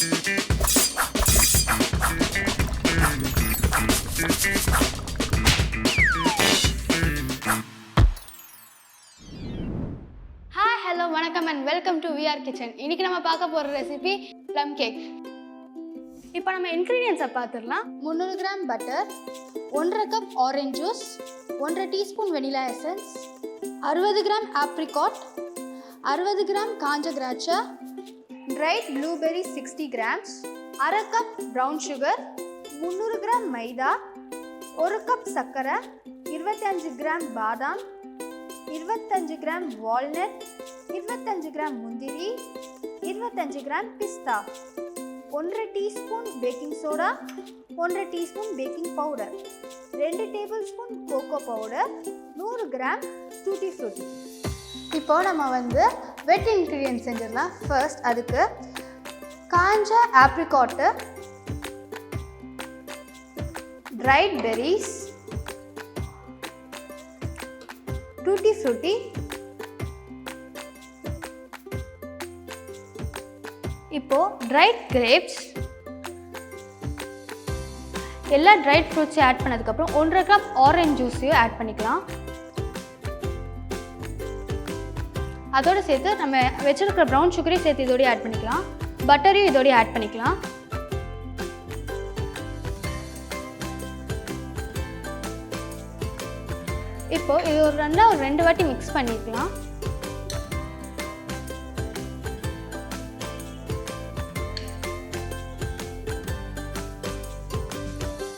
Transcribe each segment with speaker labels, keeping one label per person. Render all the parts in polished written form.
Speaker 1: Hi hello வணக்கம் and welcome to VR kitchen. இன்னைக்கு நம்ம பார்க்க போகிற ரெசிபி ப்ளம் கேக். இப்போ நம்ம இன்க்ரீடியன்ஸை பார்த்துடலாம். 300 gram butter, 1.5 cup orange juice, 1.5 teaspoon vanilla essence, 60 gram apricot, 60 gram காஞ்ச திராட்சை, dried blueberry 60 grams, 1/2 cup brown sugar, 300 gram maida, 1 cup சர்க்கரை, 25 கிராம் பாதாம், 25 கிராம் வால்நட், 25 கிராம் முந்திரி, 25 கிராம் பிஸ்தா, 1 teaspoon baking soda, 1 teaspoon baking powder, 2 tablespoon cocoa powder, 100 gram tutti frutti. இப்போ நம்ம wet ingredient செஞ்சிடலாம். First அதுக்கு காஞ்ச apricot, dried berries, tutti frutti, இப்போ ட்ரைட் கிரேப்ஸ், எல்லா ட்ரைட் ஃப்ரூட்ஸையும் ஆட் பண்ணதுக்கப்புறம் 1.5 கப் ஆரஞ்ச் ஜூஸையும் ஆட் பண்ணிக்கலாம். அதோடு சேர்த்து நம்ம வச்சிருக்கிற ப்ரௌன் சுகரையும் சேர்த்து இதோடய ஆட் பண்ணிக்கலாம். பட்டரையும் இதோடய ஆட் பண்ணிக்கலாம். இப்போ இது ஒரு 2 வாட்டி மிக்ஸ் பண்ணிக்கலாம்.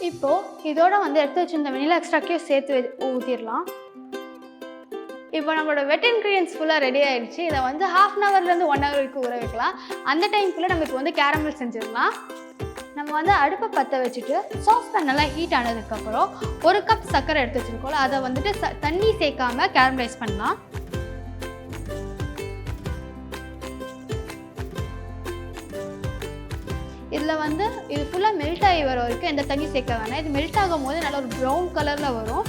Speaker 1: இப்போ இதோட எடுத்து வச்சிருந்த வெனிலா எக்ஸ்ட்ராக்கையும் சேர்த்து ஊற்றிடலாம். இப்போ நம்மளோட வெட் இன்க்ரீடியன்ஸ் ஃபுல்லாக ரெடி ஆகிடுச்சு. இதை 1/2 ஹவர்லேருந்து 1 ஹவர் வரைக்கும் ஊற வைக்கலாம். அந்த டைம்குள்ளே நம்ம இப்போ கேரமல் செஞ்சிடலாம். நம்ம அடுப்பை பற்ற வச்சுட்டு சாஸ்பேன் நல்லா ஹீட் ஆனதுக்கப்புறம் 1 கப் சர்க்கரை எடுத்து வச்சுருக்கோம். அதை தண்ணி சேர்க்காம கேரமலைஸ் பண்ணலாம். இதில் இது ஃபுல்லாக மெல்ட் ஆகி வர வரைக்கும் எந்த தண்ணி சேர்க்க வேணாம். இது மெல்ட் ஆகும் போது நல்ல ஒரு ப்ரௌன் கலரில் வரும்.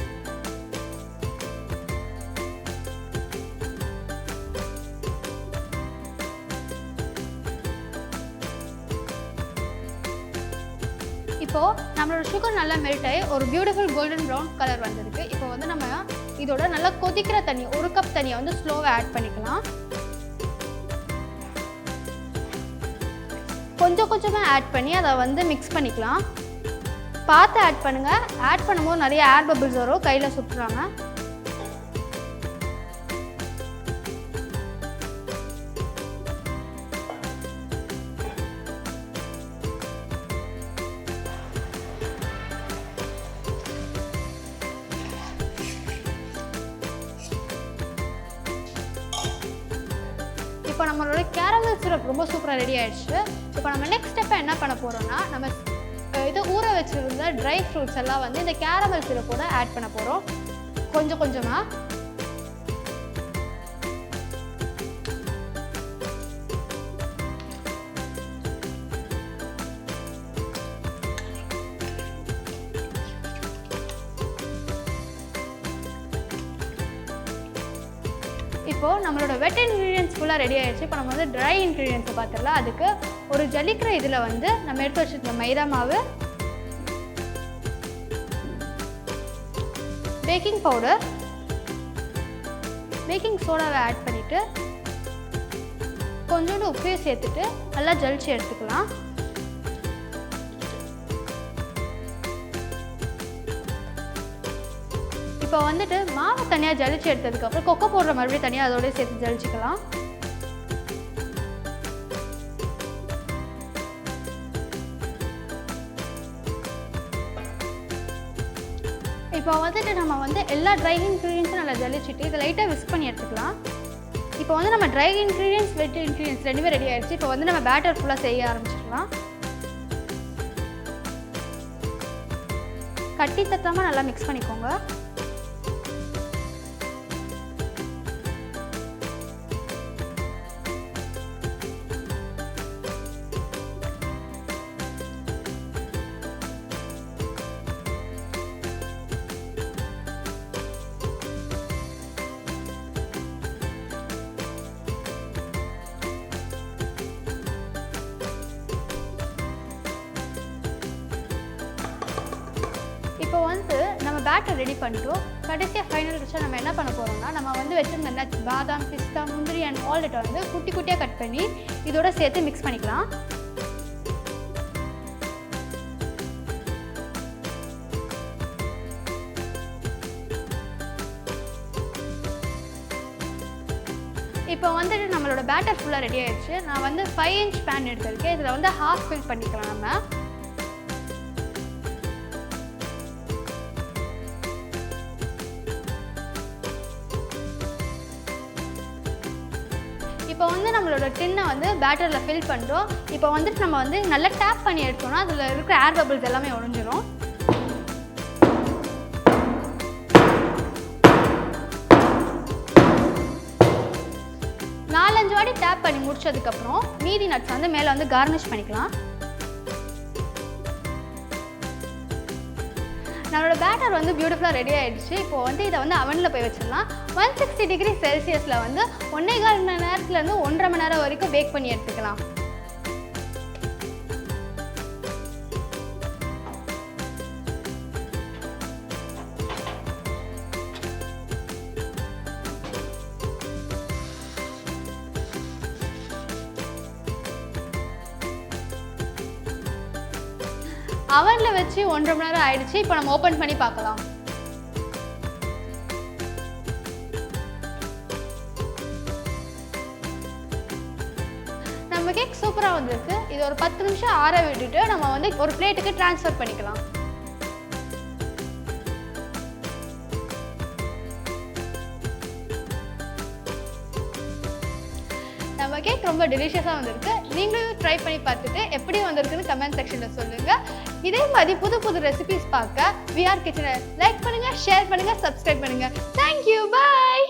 Speaker 1: இப்போது நம்மளோட சுகர் நல்லா மெல்ட் ஆகி ஒரு பியூட்டிஃபுல் கோல்டன் ப்ரௌன் கலர் வந்திருக்கு. இப்போ நம்ம இதோட நல்லா கொதிக்கிற தண்ணி 1 கப் தண்ணியை ஸ்லோவாக ஆட் பண்ணிக்கலாம். கொஞ்சம் கொஞ்சமாக ஆட் பண்ணி அதை மிக்ஸ் பண்ணிக்கலாம். பார்த்து ஆட் பண்ணுங்கள். ஆட் பண்ணும்போது நிறைய ஏர் பபிள்ஸ் வரும், கையில் சுற்றுறாங்க. இப்போ நம்மளோட கேரமல் சிரப் ரொம்ப சூப்பராக ரெடி ஆகிடுச்சு. இப்போ நம்ம நெக்ஸ்ட் ஸ்டெப்பை என்ன பண்ண போகிறோம்னா, நம்ம இதை ஊற வச்சுருந்த ட்ரை ஃப்ரூட்ஸ் எல்லாம் இந்த கேரமல் சிரப்போட ஆட் பண்ண போகிறோம் கொஞ்சம் கொஞ்சமாக. இப்போது நம்மளோட வெட் இன்க்ரீடியன்ஸ் ஃபுல்லாக ரெடி ஆகிடுச்சு. இப்போ நம்ம ட்ரை இன்க்ரீடியன்ஸை பார்த்துடலாம். அதுக்கு ஒரு ஜல்லிக்கிற இதில் நம்ம எடுத்து வச்சுருந்த மைதா மாவு, பேக்கிங் பவுடர், பேக்கிங் சோடாவை ஆட் பண்ணிவிட்டு கொஞ்சோண்டு உப்பையும் சேர்த்துட்டு நல்லா ஜலிச்சு எடுத்துக்கலாம். இப்போ மாவை தனியாக ஜலிச்சு எடுத்ததுக்கப்புறம் கொக்கோ போடுற மறுபடியும் தனியாக அதோடய சேர்த்து ஜலிச்சுக்கலாம். இப்போ நம்ம எல்லா ட்ரை இன்க்ரீடியன்ஸும் நல்லா ஜலிச்சுட்டு இதை லைட்டாக விஸ்க் பண்ணி எடுத்துக்கலாம். இப்போ நம்ம ட்ரை இன்க்ரீடியன்ஸ் வெட் இன்க்ரீடியன்ஸ் ரெண்டுமே ரெடி ஆகிடுச்சு. இப்போ நம்ம பேட்டர் ஃபுல்லாக செய்ய ஆரம்பிச்சிடலாம். கட்டி தட்டாமல் நல்லா மிக்ஸ் பண்ணிக்கோங்க. பேட்டர் ரெடி பண்ணிட்டோம். கடைசியாக ஃபைனல் டச்சாக நம்ம என்ன பண்ண போகிறோம்னா, நம்ம வந்து வச்சுருந்த நட்ஸ் பாதாம், பிஸ்தா, முந்திரி அண்ட் வால்நட்டை வந்து குட்டி குட்டியாக கட் பண்ணி இதோட சேர்த்து மிக்ஸ் பண்ணிக்கலாம். இப்போ வந்துட்டு நம்மளோட பேட்டர் ஃபுல்லாக ரெடி ஆயிடுச்சு. நான் வந்து 5 inch பேன் எடுத்திருக்கேன். இதில் வந்து ஹாஃப் ஃபில் பண்ணிக்கலாம் நம்ம. இப்போ வந்து நம்மளோட டின்னை வந்து பேட்டரில் ஃபில் பண்ணுறோம். இப்போ வந்துட்டு நம்ம வந்து நல்லா டேப் பண்ணி எடுத்தோம்னா அதில் இருக்கிற ஏர் பபிள்ஸ் எல்லாமே உடைஞ்சிரும். நாலஞ்சு வாட்டி டேப் பண்ணி முடிச்சதுக்கப்புறம் மீதி நட்ஸ் வந்து மேலே வந்து கார்னிஷ் பண்ணிக்கலாம். நம்மளோட பேட்டர் வந்து பியூட்டிஃபுல்லாக ரெடி ஆகிடுச்சு. இப்போ வந்து இதை வந்து அவனில் போய் வச்சிடலாம். 160 degree Celsiusல வந்து 1.25 மணி நேரத்துலேருந்து 1.5 மணி நேரம் வரைக்கும் பேக் பண்ணி எடுத்துக்கலாம். அவனில் வச்சு 1.5 மணி நேரம் ஆயிடுச்சு. இப்போ நம்ம ஓப்பன் பண்ணி பார்க்கலாம். நம்ம கேக் சூப்பராக வந்திருக்கு. இது ஒரு 10 நிமிஷம் ஆற விட்டுட்டு நம்ம வந்து ஒரு பிளேட்டுக்கு ட்ரான்ஸ்ஃபர் பண்ணிக்கலாம். நம்ம கேக் ரொம்ப டெலிஷியஸாக வந்திருக்கு. நீங்களும் ட்ரை பண்ணி பார்த்துட்டு எப்படி வந்திருக்குன்னு கமெண்ட் செக்ஷனில் சொல்லுங்கள். இதே மாதிரி புது புது ரெசிபிஸ் பார்க்க VR கிச்சனை லைக் பண்ணுங்கள், ஷேர் பண்ணுங்கள், சப்ஸ்கிரைப் பண்ணுங்கள். தேங்க்யூ, பாய்.